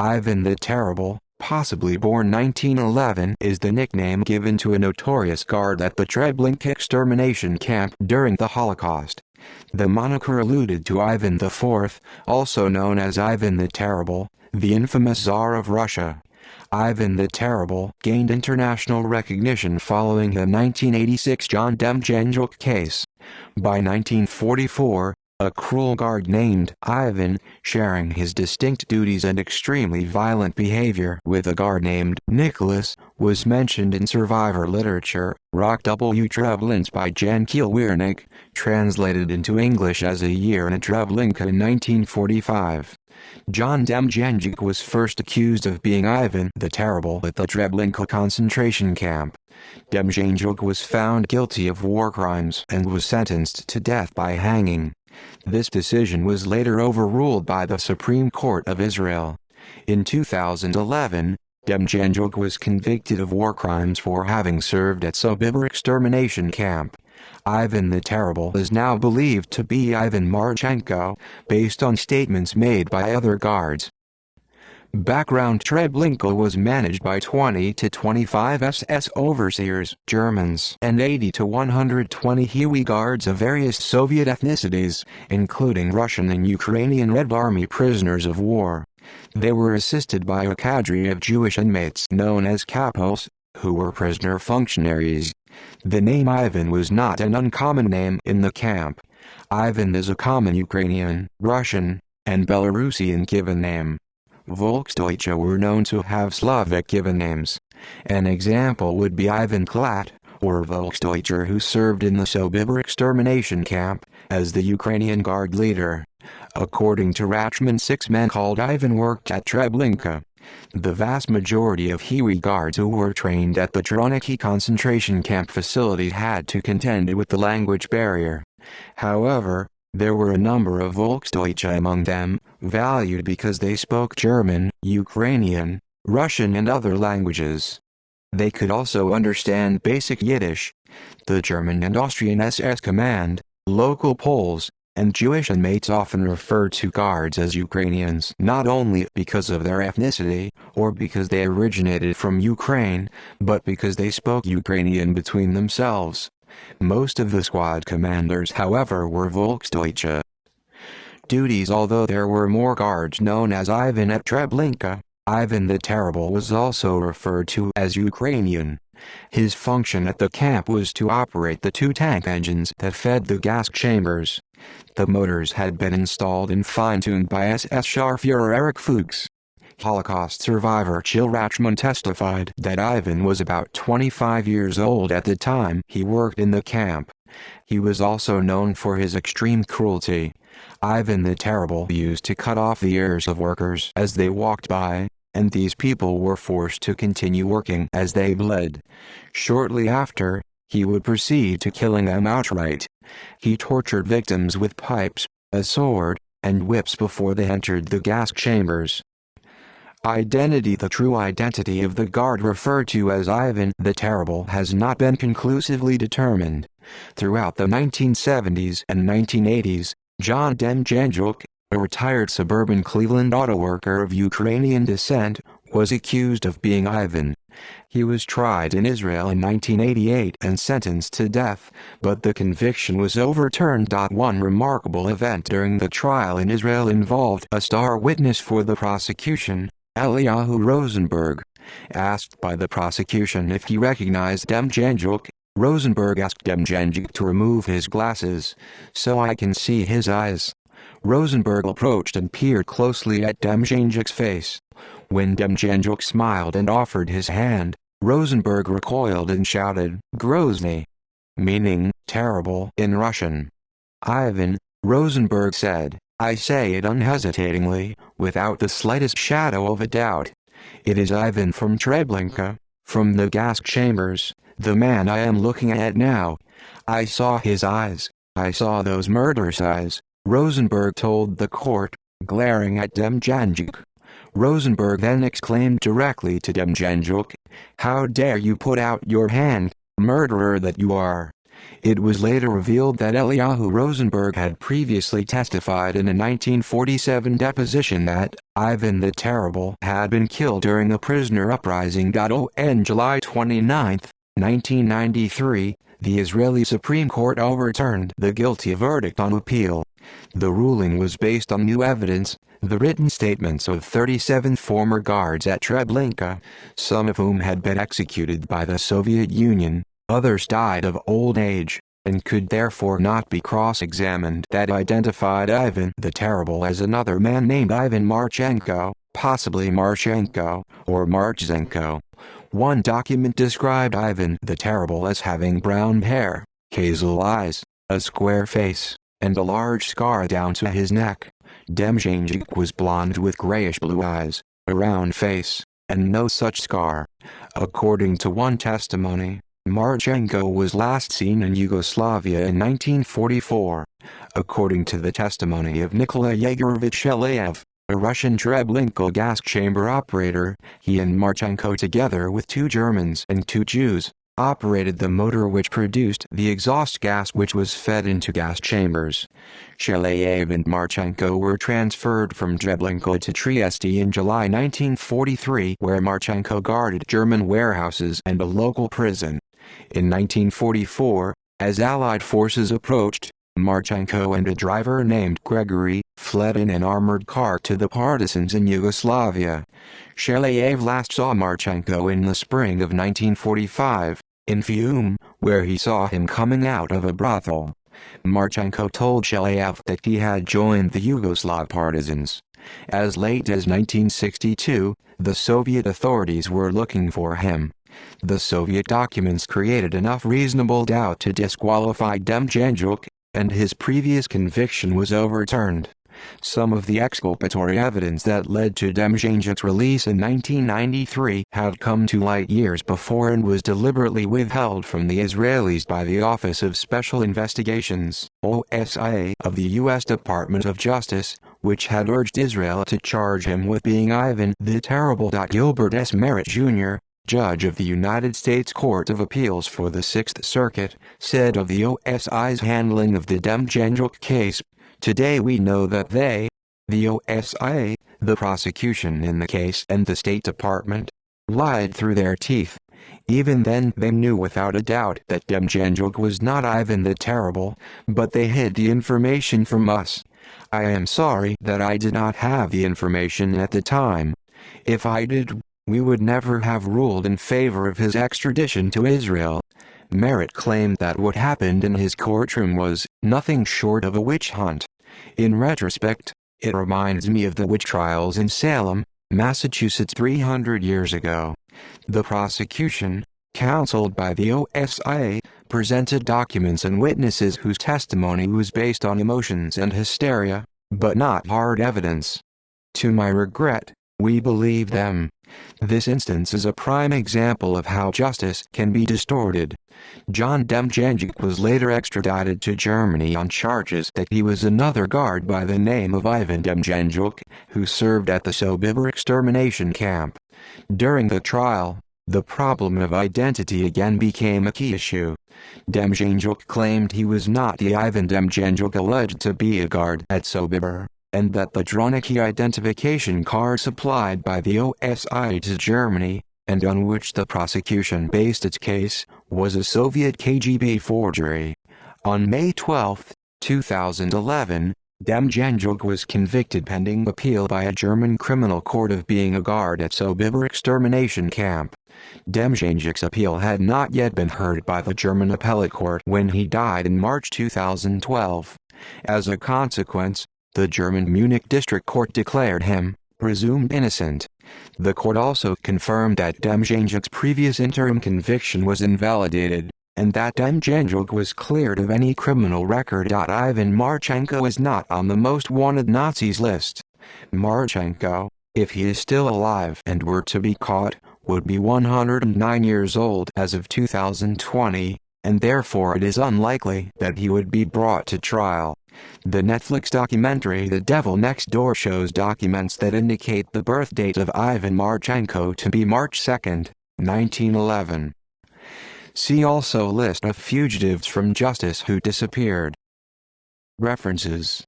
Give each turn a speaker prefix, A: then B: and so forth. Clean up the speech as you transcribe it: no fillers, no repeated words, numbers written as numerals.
A: Ivan the Terrible, possibly born 1911, is the nickname given to a notorious guard at the Treblinka extermination camp during the Holocaust. The moniker alluded to Ivan IV, also known as Ivan the Terrible, the infamous Tsar of Russia. Ivan the Terrible gained international recognition following the 1986 John Demjanjuk case. By 1944, a cruel guard named Ivan, sharing his distinct duties and extremely violent behavior with a guard named Nicholas, was mentioned in survivor literature. Terrible Treblinka by Jan Kielwiernik, translated into English as A Year in Treblinka in 1945. John Demjanjuk was first accused of being Ivan the Terrible at the Treblinka concentration camp. Demjanjuk was found guilty of war crimes and was sentenced to death by hanging. This decision was later overruled by the Supreme Court of Israel. In 2011, Demjanjuk was convicted of war crimes for having served at Sobibor extermination camp. Ivan the Terrible is now believed to be Ivan Marchenko, based on statements made by other guards. Background: Treblinka was managed by 20 to 25 SS overseers, Germans, and 80 to 120 Huey guards of various Soviet ethnicities, including Russian and Ukrainian Red Army prisoners of war. They were assisted by a cadre of Jewish inmates known as kapos, who were prisoner functionaries. The name Ivan was not an uncommon name in the camp. Ivan is a common Ukrainian, Russian, and Belarusian given name. Volksdeutsche were known to have Slavic given names. An example would be Ivan Klat, or Volksdeutscher, who served in the Sobibor extermination camp as the Ukrainian guard leader. According to Rachman, 6 men called Ivan worked at Treblinka. The vast majority of Huey guards who were trained at the Treblinka concentration camp facility had to contend with the language barrier. However, there were a number of Volksdeutsche among them, valued because they spoke German, Ukrainian, Russian and other languages. They could also understand basic Yiddish. The German and Austrian SS command, local Poles, and Jewish inmates often referred to guards as Ukrainians, not only because of their ethnicity, or because they originated from Ukraine, but because they spoke Ukrainian between themselves. Most of the squad commanders, however, were Volksdeutsche. Duties: although there were more guards known as Ivan at Treblinka, Ivan the Terrible was also referred to as Ukrainian. His function at the camp was to operate the 2 tank engines that fed the gas chambers. The motors had been installed and fine-tuned by SS Scharführer Erich Fuchs. Holocaust survivor Jill Rachman testified that Ivan was about 25 years old at the time he worked in the camp. He was also known for his extreme cruelty. Ivan the Terrible used to cut off the ears of workers as they walked by, and these people were forced to continue working as they bled. Shortly after, he would proceed to killing them outright. He tortured victims with pipes, a sword, and whips before they entered the gas chambers. Identity: the true identity of the guard referred to as Ivan the Terrible has not been conclusively determined. Throughout the 1970s and 1980s, John Demjanjuk, a retired suburban Cleveland auto worker of Ukrainian descent, was accused of being Ivan. He was tried in Israel in 1988 and sentenced to death, but the conviction was overturned. One remarkable event during the trial in Israel involved a star witness for the prosecution, Eliyahu Rosenberg. Asked by the prosecution if he recognized Demjanjuk, Rosenberg asked Demjanjuk to remove his glasses, "So I can see his eyes." Rosenberg approached and peered closely at Demjanjuk's face. When Demjanjuk smiled and offered his hand, Rosenberg recoiled and shouted, "Grozny," meaning terrible in Russian. "Ivan," Rosenberg said, "I say it unhesitatingly, without the slightest shadow of a doubt. It is Ivan from Treblinka, from the gas chambers, the man I am looking at now. I saw his eyes, I saw those murderous eyes," Rosenberg told the court, glaring at Demjanjuk. Rosenberg then exclaimed directly to Demjanjuk, "How dare you put out your hand, murderer that you are!" It was later revealed that Eliyahu Rosenberg had previously testified in a 1947 deposition that Ivan the Terrible had been killed during a prisoner uprising. On July 29, 1993, the Israeli Supreme Court overturned the guilty verdict on appeal. The ruling was based on new evidence, the written statements of 37 former guards at Treblinka, some of whom had been executed by the Soviet Union. Others died of old age, and could therefore not be cross-examined, that identified Ivan the Terrible as another man named Ivan Marchenko, possibly Marchenko, or Marchenko. One document described Ivan the Terrible as having brown hair, hazel eyes, a square face, and a large scar down to his neck. Demjanjuk was blonde with grayish-blue eyes, a round face, and no such scar. According to one testimony, Marchenko was last seen in Yugoslavia in 1944. According to the testimony of Nikolai Yegorovich Shalayev, a Russian Treblinka gas chamber operator, he and Marchenko, together with 2 Germans and 2 Jews, operated the motor which produced the exhaust gas which was fed into gas chambers. Shalayev and Marchenko were transferred from Treblinka to Trieste in July 1943, where Marchenko guarded German warehouses and a local prison. In 1944, as Allied forces approached, Marchenko and a driver named Gregory fled in an armored car to the partisans in Yugoslavia. Shalayev last saw Marchenko in the spring of 1945, in Fiume, where he saw him coming out of a brothel. Marchenko told Shalayev that he had joined the Yugoslav partisans. As late as 1962, the Soviet authorities were looking for him. The Soviet documents created enough reasonable doubt to disqualify Demjanjuk, and his previous conviction was overturned. Some of the exculpatory evidence that led to Demjanjuk's release in 1993 had come to light years before and was deliberately withheld from the Israelis by the Office of Special Investigations (OSIA) of the U.S. Department of Justice, which had urged Israel to charge him with being Ivan the Terrible. Gilbert S. Merritt, Jr., judge of the United States Court of Appeals for the Sixth Circuit, said of the OSI's handling of the Demjanjuk case, "Today we know that they, the OSIA, the prosecution in the case and the State Department, lied through their teeth. Even then they knew without a doubt that Demjanjuk was not Ivan the Terrible, but they hid the information from us. I am sorry that I did not have the information at the time. If I did, we would never have ruled in favor of his extradition to Israel." Merritt claimed that what happened in his courtroom was nothing short of a witch hunt. In retrospect, it reminds me of the witch trials in Salem, Massachusetts 300 years ago. The prosecution, counseled by the OSIA, presented documents and witnesses whose testimony was based on emotions and hysteria, but not hard evidence. To my regret, we believe them. This instance is a prime example of how justice can be distorted. John Demjanjuk was later extradited to Germany on charges that he was another guard by the name of Ivan Demjanjuk, who served at the Sobibor extermination camp. During the trial, the problem of identity again became a key issue. Demjanjuk claimed he was not the Ivan Demjanjuk alleged to be a guard at Sobibor, and that the Droniki identification card supplied by the OSI to Germany, and on which the prosecution based its case, was a Soviet KGB forgery. On May 12, 2011, Demjanjuk was convicted pending appeal by a German criminal court of being a guard at Sobibor extermination camp. Demjanjuk's appeal had not yet been heard by the German appellate court when he died in March 2012. As a consequence, the German Munich District Court declared him presumed innocent. The court also confirmed that Demjanjuk's previous interim conviction was invalidated, and that Demjanjuk was cleared of any criminal record. Ivan Marchenko is not on the most wanted Nazis list. Marchenko, if he is still alive and were to be caught, would be 109 years old as of 2020, and therefore it is unlikely that he would be brought to trial. The Netflix documentary The Devil Next Door shows documents that indicate the birth date of Ivan Marchenko to be March 2, 1911. See also list of fugitives from justice who disappeared. References